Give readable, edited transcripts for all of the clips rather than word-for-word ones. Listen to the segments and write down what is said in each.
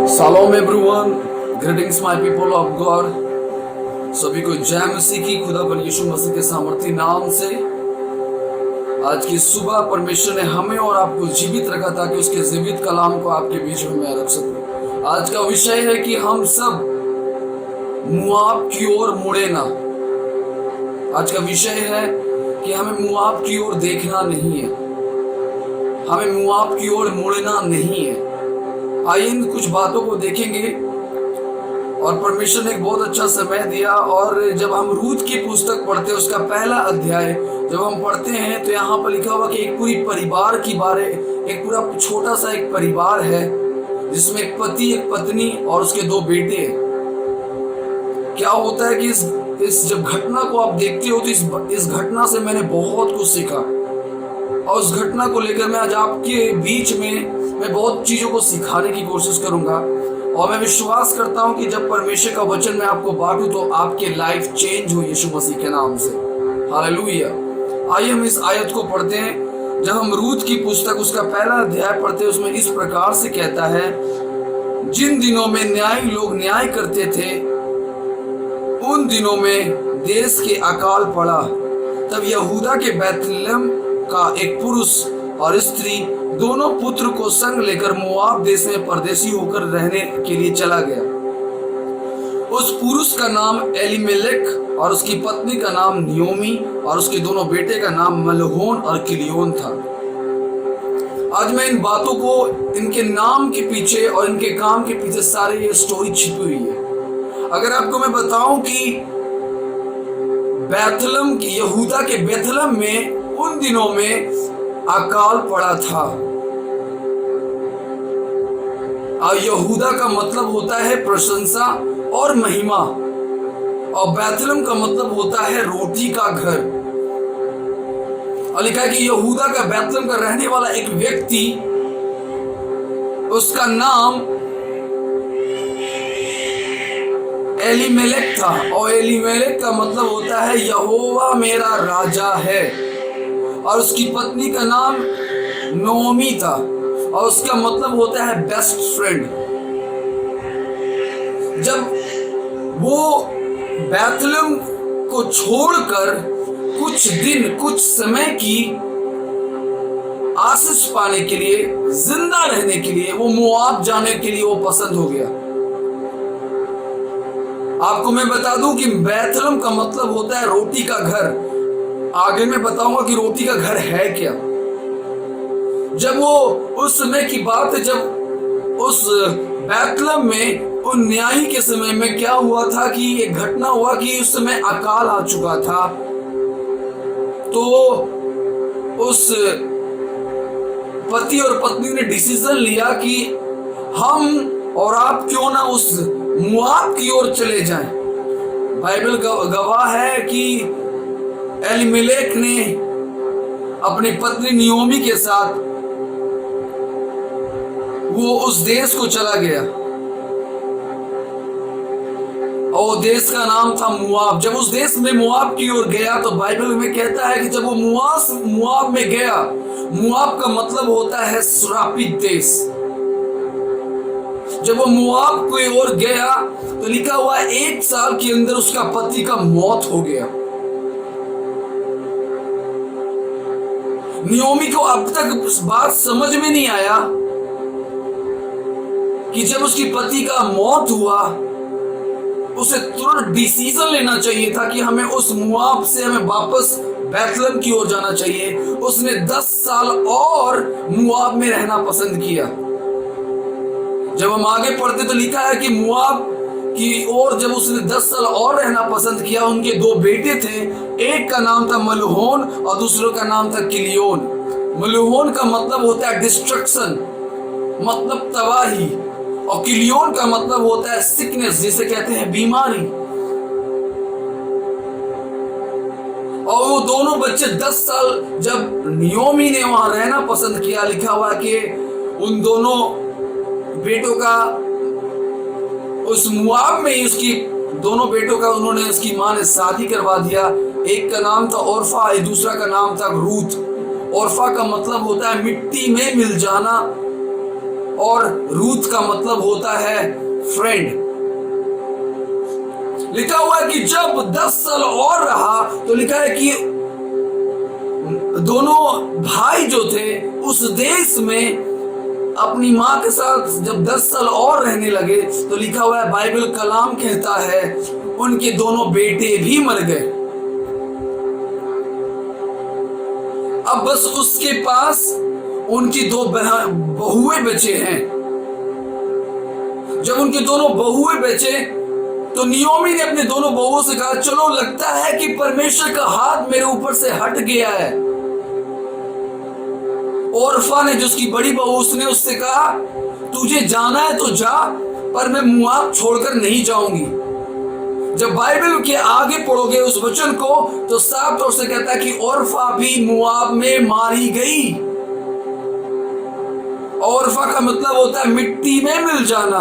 Shalom everyone, greetings my people of God। सभी को जय मसीह की खुदा बन यीशु मसीह के सामर्थी नाम से। आज की सुबह परमेश्वर ने हमें और आपको जीवित रखा ताकि उसके जीवित कलाम को आपके बीच में मैं रख सकूं। आज का विषय है कि हम सब मुआब की ओर मुड़े ना। आज का विषय है कि हमें मुआब की ओर देखना नहीं है, हमें मुआब की ओर मुड़ना नहीं है। आइए इन कुछ बातों को देखेंगे। और परमेश्वर ने एक बहुत अच्छा समय दिया। और जब हम रूत की पुस्तक पढ़ते हैं, उसका पहला अध्याय जब हम पढ़ते हैं तो यहाँ पर लिखा हुआ कि एक पूरी परिवार की बारे, एक पूरा छोटा सा एक परिवार है जिसमें एक पति, एक पत्नी और उसके दो बेटे हैं। क्या होता है कि इस जब घटना को आप देखते हो तो इस घटना से मैंने बहुत कुछ सीखा। और उस घटना को लेकर मैं आज आपके बीच में मैं बहुत चीजों को सिखाने की कोशिश करूंगा। और मैं विश्वास करता हूं कि जब परमेश्वर का वचन मैं आपको बांटूं तो आपकी लाइफ चेंज हो यीशु मसीह के नाम से। हालेलुया। आइए हम इस आयत को पढ़ते हैं। जब हम रूत की पुस्तक उसका पहला अध्याय पढ़ते हैं, उसमें इस प्रकार से कहता है, जिन दिनों में न्यायी लोग न्याय करते थे उन दिनों में देश के अकाल पड़ा। तब यहूदा के बैतलहम का एक पुरुष और स्त्री दोनों पुत्र को संग लेकर मोआब देश में परदेशी होकर रहने के लिए चला गया। उस पुरुष का नाम एलीमेलेक और उसकी पत्नी का नाम नियोमी और उसके दोनों बेटे का नाम मलहोन और किलियोन था। आज मैं इन बातों को, इनके नाम के पीछे और इनके काम के पीछे सारी ये स्टोरी छिपी हुई है। अगर आपको मैं बताऊं कि बैतलहम की, यहूदा के बैतलहम में उन दिनों में अकाल पड़ा था। और यहूदा का मतलब होता है प्रशंसा और महिमा, और बैतलहम का मतलब होता है रोटी का घर। और लिखा है कि यहूदा का बैतलहम का रहने वाला एक व्यक्ति, उसका नाम एलीमेलेक था। और एलीमेलेक का मतलब होता है यहोवा मेरा राजा है। और उसकी पत्नी का नाम नोमी था और उसका मतलब होता है बेस्ट फ्रेंड। जब वो बैतलहम को छोड़कर कुछ दिन, कुछ समय की आशीष पाने के लिए, जिंदा रहने के लिए वो मोआब जाने के लिए वो पसंद हो गया। आपको मैं बता दूं कि बैतलहम का मतलब होता है रोटी का घर। आगे मैं बताऊंगा कि रोटी का घर है क्या। जब वो उस समय की बात है, जब उस बैतलहम में उन न्यायी के समय में क्या हुआ था कि एक घटना हुआ कि उस समय अकाल आ चुका था। तो उस पति और पत्नी ने डिसीजन लिया कि हम और आप क्यों ना उस मोआब की ओर चले जाएं। बाइबल गवाह है कि एलीमेलेक ने अपनी पत्नी नियोमी के साथ वो उस देश को चला गया और देश का नाम था मोआब। जब उस देश में मोआब की ओर गया तो बाइबल में कहता है कि जब वो मोआब में गया, मोआब का मतलब होता है श्रापित देश। जब वो मोआब की ओर गया तो लिखा हुआ 1 साल के अंदर उसका पति का मौत हो गया। नियोमी को अब तक बात समझ में नहीं आया कि जब उसकी पति का मौत हुआ उसे तुरंत डिसीजन लेना चाहिए था कि हमें उस मोआब से हमें वापस बैतलहम की ओर जाना चाहिए। उसने 10 साल और मोआब में रहना पसंद किया। जब हम आगे पढ़ते तो लिखा है कि मोआब की ओर जब उसने 10 साल और रहना पसंद किया, उनके 2 बेटे थे। एक का नाम था मलहोन और दूसरे का नाम था किलियोन। मलहोन का मतलब होता है डिस्ट्रक्शन, मतलब तबाही, और किलियोन का मतलब होता है सिकनेस, जिसे कहते हैं बीमारी। और वो दोनों बच्चे 10 साल जब नियोमी ने वहां रहना पसंद किया, लिखा हुआ कि उन दोनों बेटों का उस मोआब में ही उसकी दोनों बेटों का उन्होंने उसकी मां ने शादी करवा दिया। एक का नाम था ओरफा, दूसरा का नाम था रूत। ओरफा का मतलब होता है मिट्टी में मिल जाना, और रूथ का मतलब होता है फ्रेंड। लिखा हुआ है कि जब 10 साल और रहा, तो लिखा है कि दोनों भाई जो थे उस देश में अपनी मां के साथ जब 10 साल और रहने लगे, तो लिखा हुआ है, बाइबल कलाम कहता है, उनके दोनों बेटे भी मर गए। अब बस उसके पास उनकी 2 बहुएं बचे हैं। जब उनके दोनों बहुएं बचे, तो नियोमी ने अपने दोनों बहुओं से कहा, चलो लगता है कि परमेश्वर का हाथ मेरे ऊपर से हट गया है। ओरफा ने, जो उसकी बड़ी बहू, उसने उससे कहा, तुझे जाना है तो जा, पर मैं मुआब छोड़कर नहीं जाऊंगी। जब बाइबल के आगे पढ़ोगे उस वचन को, तो साफ तौर से कहता है कि ओरफा भी मुआब में मारी गई। ओरफा का मतलब होता है मिट्टी में मिल जाना,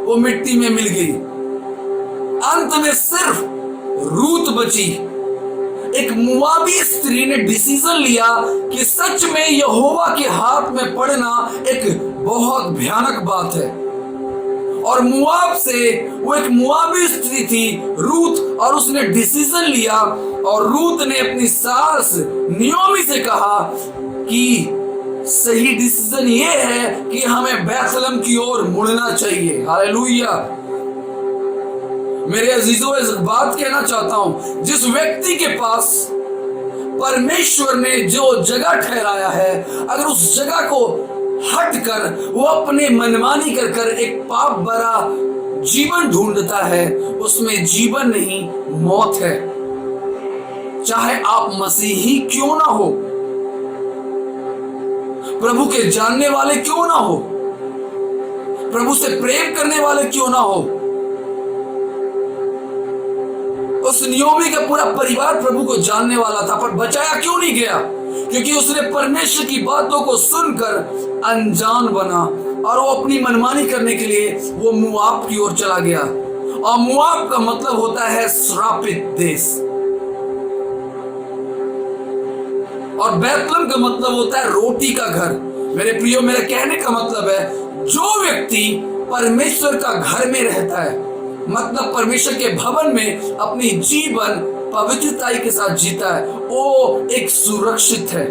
वो मिट्टी में मिल गई। अंत में सिर्फ रूत बची। एक मुआबी स्त्री ने डिसीजन लिया कि सच में यहोवा के हाथ में पड़ना एक बहुत भयानक बात है, और मुआब से वो एक मुआबी स्त्री थी रूत, और उसने डिसीजन लिया, और रूत ने अपनी सास नियोमी से कहा कि सही डिसीजन ये है कि हमें बैतलहम की ओर मुड़ना चाहिए। हालेलुया। मेरे अजीजों, इस बात कहना चाहता हूं, जिस व्यक्ति के पास परमेश्वर ने जो जगह ठहराया है, अगर उस जगह को हटकर वो अपने मनमानी कर कर एक पाप भरा जीवन ढूंढता है, उसमें जीवन नहीं मौत है। चाहे आप मसीही क्यों ना हो, प्रभु के जानने वाले क्यों ना हो, प्रभु से प्रेम करने वाले क्यों ना हो। उस नियोमी का पूरा परिवार प्रभु को जानने वाला था, पर बचाया क्यों नहीं गया? क्योंकि उसने परमेश्वर की बातों को सुनकर अनजान बना, और वो अपनी मनमानी करने के लिए वो मुआब की ओर चला गया। और मुआब का मतलब होता है श्रापित देश, और बैतलहम का मतलब होता है रोटी का घर। मेरे प्रियो, मेरे कहने का मतलब है, जो व्यक्ति परमेश्वर का घर में रहता है, मतलब परमेश्वर के भवन में अपनी जीवन पवित्रता के साथ जीता है, वो एक सुरक्षित है।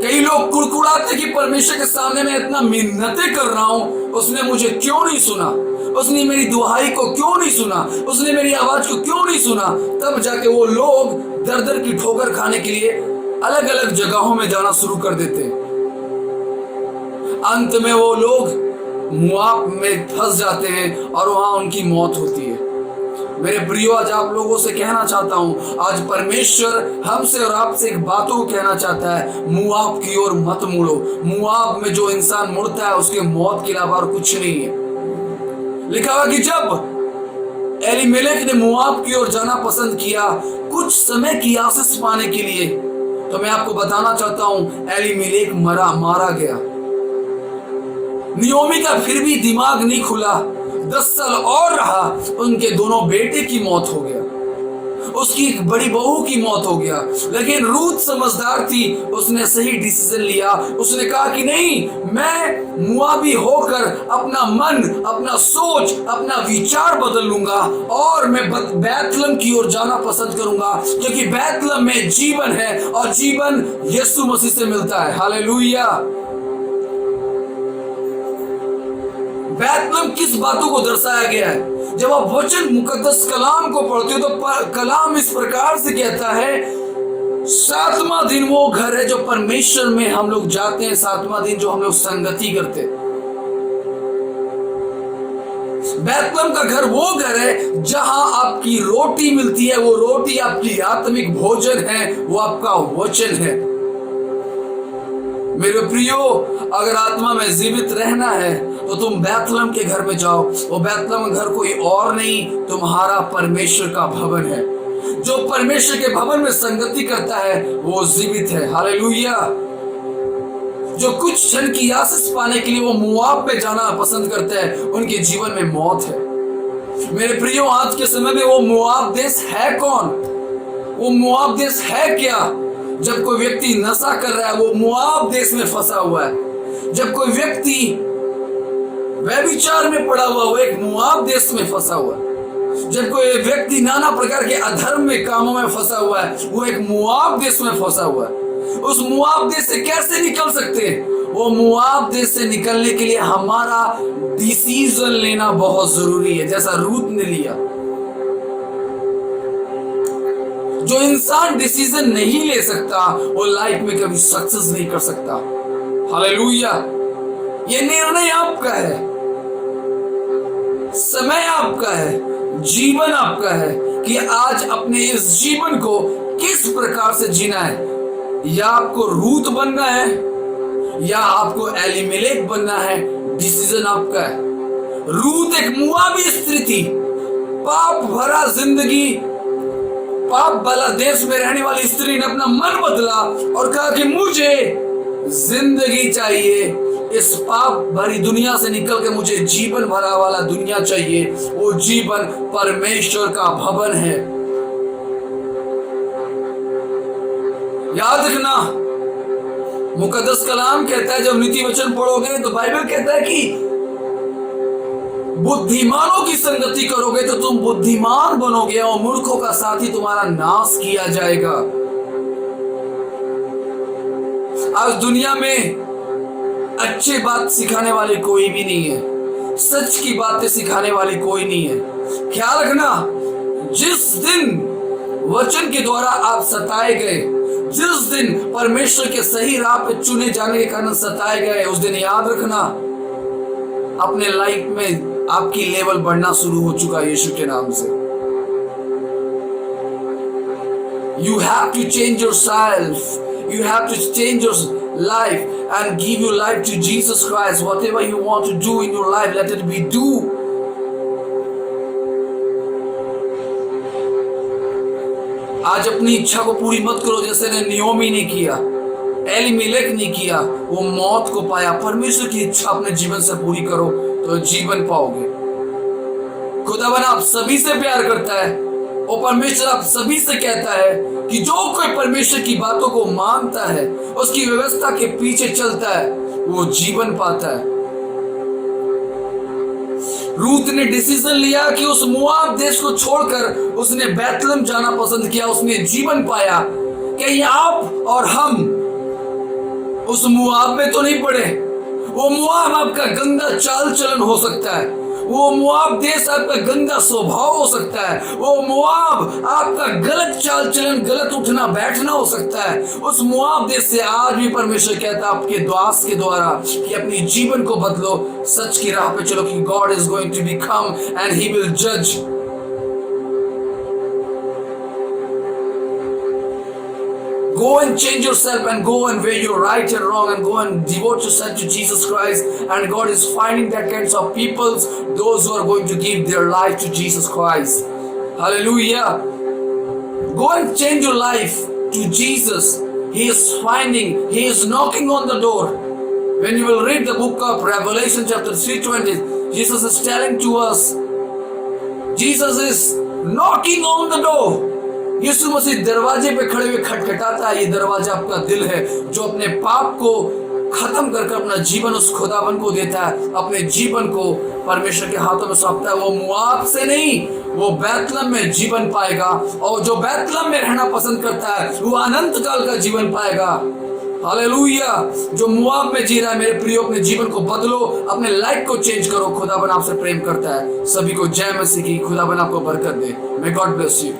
कई लोग कुड़कुड़ाते कि परमेश्वर के सामने मैं इतना मिन्नतें कर रहा हूं, उसने मुझे क्यों नहीं सुना, उसने मेरी दुहाई को क्यों नहीं सुना, उसने मेरी आवाज को क्यों नहीं सुना। तब जाके वो लोग दर दर की ठोकर खाने के लिए अलग अलग जगहों में जाना शुरू कर देते। अंत में वो लोग मुआब में फंस जाते हैं, और वहां उनकी मौत होती है। मेरे प्रियो, आज आप लोगों से कहना चाहता हूं, आज परमेश्वर हमसे और आपसे एक बातों को कहना चाहता है, मुआब की ओर मत मुड़ो। मुआब में जो इंसान मुड़ता है, उसके मौत के अलावा और कुछ नहीं है। लिखा हुआ कि जब एलीमेलेक ने मुआब की ओर जाना पसंद किया कुछ समय की आशीष पाने के लिए, तो मैं आपको बताना चाहता हूं, एलीमेलेक मारा गया। नियोमी का फिर भी दिमाग नहीं खुला, 10 साल और रहा, उनके दोनों बेटे की मौत हो गया, उसकी एक बड़ी बहू की मौत हो गया। लेकिन रूथ समझदार थी, उसने सही डिसीजन लिया। उसने कहा कि नहीं, मैं मुआबी होकर अपना मन, अपना सोच, अपना विचार बदल लूंगा, और मैं बैतलहम की ओर जाना पसंद करूंगा, क्योंकि बैतलहम में जीवन है, और जीवन यीशु मसीह से मिलता है। हालेलुया। बैतलहम किस बातों को दर्शाया गया है? जब आप वचन मुकद्दस कलाम को पढ़ते हो, तो कलाम इस प्रकार से कहता है, 7वां दिन वो घर है जो परमेश्वर में हम लोग जाते हैं, 7वां दिन जो हम लोग संगति करते हैं। बैतलहम का घर वो घर है जहां आपकी रोटी मिलती है, वो रोटी आपकी आत्मिक भोजन है, वो आपका वचन है। मेरे प्रियो, अगर आत्मा में जीवित रहना है, तो तुम बैतलहम के घर में जाओ। वो बैतलहम घर कोई और नहीं, तुम्हारा परमेश्वर का भवन है। जो परमेश्वर के भवन में संगति करता है, वो जीवित है। हालेलुया। जो कुछ क्षण की आशीष पाने के लिए वो मुआब पे जाना पसंद करते हैं, उनके जीवन में मौत है। मेरे प्रियो, आज के समय में वो मुआब देश है कौन? वो मुआब देश है क्या? जब कोई व्यक्ति नशा कर रहा है वो मोआब देश में फंसा हुआ है। जब कोई व्यक्ति व्यभिचार में पड़ा हुआ वो एक मोआब देश में फंसा हुआ है। जब कोई व्यक्ति नाना प्रकार के अधर्म में कामों में फंसा हुआ है वो एक मोआब देश में फंसा हुआ है। उस मोआब देश से कैसे निकल सकते हैं? वो मोआब देश से निकलने के लिए हमारा डिसीजन लेना बहुत जरूरी है, जैसा रूत ने लिया। जो इंसान डिसीजन नहीं ले सकता वो लाइफ में कभी सक्सेस नहीं कर सकता। हालेलुया। ये निर्णय आपका है, समय आपका है, जीवन आपका है कि आज अपने इस जीवन को किस प्रकार से जीना है। या आपको रूत बनना है या आपको एलिमेलेक बनना है, डिसीजन आपका है। रूत एक मोआबी स्त्री थी, पाप भरा जिंदगी, पाप वाला देश में रहने वाली स्त्री ने अपना मन बदला और कहा कि मुझे जिंदगी चाहिए, इस पाप भरी दुनिया से निकल के मुझे जीवन भरा वाला दुनिया चाहिए। वो जीवन परमेश्वर का भवन है। याद रखना, मुकद्दस कलाम कहता है जब नीति वचन पढ़ोगे तो बाइबल कहता है कि बुद्धिमानों की संगति करोगे तो तुम बुद्धिमान बनोगे और मूर्खों का साथी तुम्हारा नाश किया जाएगा। आज दुनिया में अच्छी बात सिखाने वाले कोई भी नहीं है, सच की बातें सिखाने वाले कोई नहीं है। ख्याल रखना, जिस दिन वचन के द्वारा आप सताए गए, जिस दिन परमेश्वर के सही राह पे चुने जाने के कारण सताए गए, उस दिन याद रखना अपने लाइफ में आपकी लेवल बढ़ना शुरू हो चुका है यीशु के नाम से। You have to change yourself. You have to change your life and give your life to Jesus Christ. Whatever you want to do in your life, let it be do. आज अपनी इच्छा को पूरी मत करो जैसे ने नियोमी ने किया, एलीमेलेक ने किया, वो मौत को पाया। परमेश्वर की इच्छा अपने जीवन से पूरी करो तो जीवन पाओगे। खुदावन आप सभी से प्यार करता है और परमेश्वर आप सभी से कहता है कि जो कोई परमेश्वर की बातों को मानता है, उसकी व्यवस्था के पीछे चलता है, वो जीवन पाता है। रूत ने डिसीजन लिया कि उस मोआब देश को छोड़कर उसने बैतलहम जाना पसंद किया, उसने जीवन पाया। कहीं आप और हम उस मोआब में तो नहीं पड़े। वो मोआब आपका गंदा चाल चलन हो सकता है, वो मोआब देश आपका गंदा स्वभाव हो सकता है, वो मोआब आपका गलत चाल चलन, गलत उठना बैठना हो सकता है। उस मोआब देश से आज भी परमेश्वर कहता है आपके दास के द्वारा कि अपनी जीवन को बदलो, सच की राह पे चलो कि God is going to be come and he will जज। Go and change yourself and go and weigh your right and wrong and go and devote yourself to Jesus Christ, and God is finding that kinds of people, those who are going to give their life to Jesus Christ. Hallelujah. Go and change your life to Jesus. He is finding, He is knocking on the door. When you will read the book of Revelation chapter 3:20, Jesus is telling to us, Jesus is knocking on the door. यीशु मसीह दरवाजे पे खड़े हुए खटखटाता है। ये दरवाजा आपका दिल है जो अपने पाप को खत्म करके अपना जीवन उस खुदावन को देता है, अपने जीवन को परमेश्वर के हाथों में सौंपता है। वो मोआब से नहीं, वो बैतलहम में जीवन पाएगा, और जो बैतलहम में रहना पसंद करता है वो अनंत काल का जीवन पाएगा। हालेलुया। जो मोआब में जी रहा है, मेरे प्रियो, अपने जीवन को बदलो, अपने लाइफ को चेंज करो। खुदावन आपसे प्रेम करता है। सभी को जय मसीह की। खुदावन आपको बरकत दे। May God bless you.